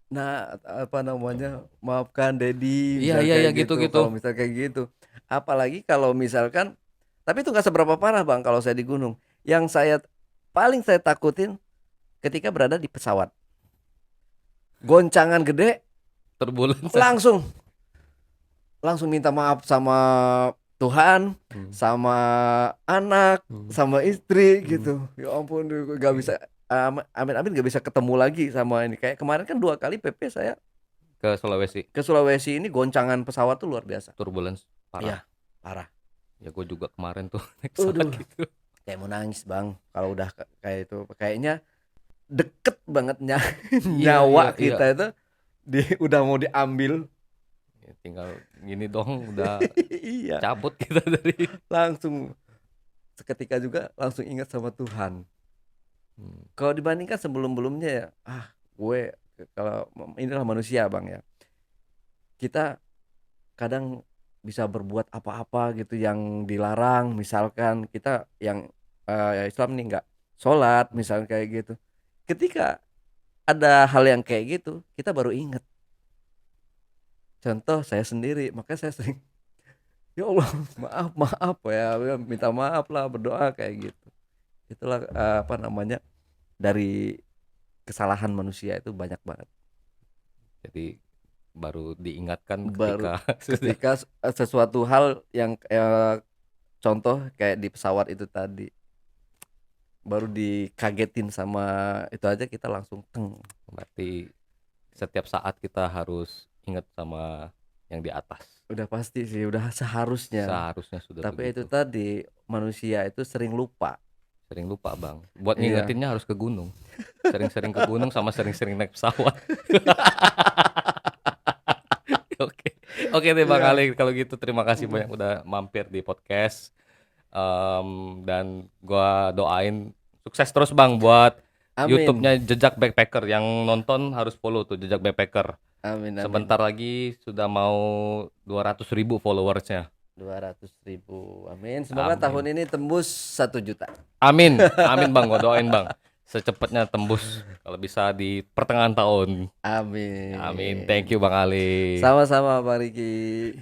nah apa namanya, maafkan Dedi, Iya misal iya iya kayak gitu gitu. gitu. Kalau misal kayak gitu, apalagi kalau misalkan, tapi itu nggak seberapa parah bang kalau saya di gunung. Yang paling saya takutin ketika berada di pesawat, goncangan gede, Turbulence. langsung langsung minta maaf sama Tuhan, Hmm. sama anak, Hmm. sama istri Hmm. gitu. Ya ampun, gak bisa, amin-amin gak bisa ketemu lagi sama ini. Kayak kemarin kan 2 kali PP saya Ke Sulawesi. ke Sulawesi, ini goncangan pesawat tuh luar biasa. Turbulence Iya, parah. parah. Ya gue juga kemarin tuh naik pesawat Aduh, gitu. kayak mau nangis bang. Kalau udah kayak itu, kayaknya deket banget Iya iya nyawa iya. kita itu udah mau diambil. Ya, tinggal gini dong udah Iya, cabut kita dari. langsung seketika juga langsung ingat sama Tuhan. Hmm. Kalau dibandingkan sebelum-belumnya ya, gue kalau inilah manusia bang ya, kita kadang bisa berbuat apa-apa gitu yang dilarang. Misalkan kita yang Islam nih nggak sholat, misalnya kayak gitu. Ketika ada hal yang kayak gitu, kita baru inget. Contoh saya sendiri, makanya saya sering ya Allah maaf maaf ya, minta maaf lah, berdoa kayak gitu. Itulah apa namanya, dari kesalahan manusia itu banyak banget. Jadi baru diingatkan Baru ketika sudah. ketika sesuatu hal yang contoh kayak di pesawat itu tadi. baru dikagetin sama itu aja kita langsung teng. Berarti setiap saat kita harus ingat sama yang di atas. Udah pasti sih, udah seharusnya. Seharusnya sudah Tapi itu begitu. tadi manusia itu sering lupa. Sering lupa bang. Buat Iya. ngingetinnya harus ke gunung. Sering-sering ke gunung sama sering-sering naik pesawat. Oke, oke deh Bang Iya. Ali. Kalau gitu terima kasih banyak udah mampir di podcast. Dan gua doain sukses terus Bang buat Amin. YouTube-nya Jejak Backpacker. Yang nonton harus follow tuh Jejak Backpacker. Amin, amin. Sebentar lagi sudah mau 200.000 followersnya. 200.000. Amin. Semoga Amin. tahun ini tembus 1 juta. Amin, amin Bang. Gua doain Bang. Secepatnya tembus. Kalau bisa di pertengahan tahun. Amin. Amin. Thank you Bang Ali. Sama-sama Pak Riki.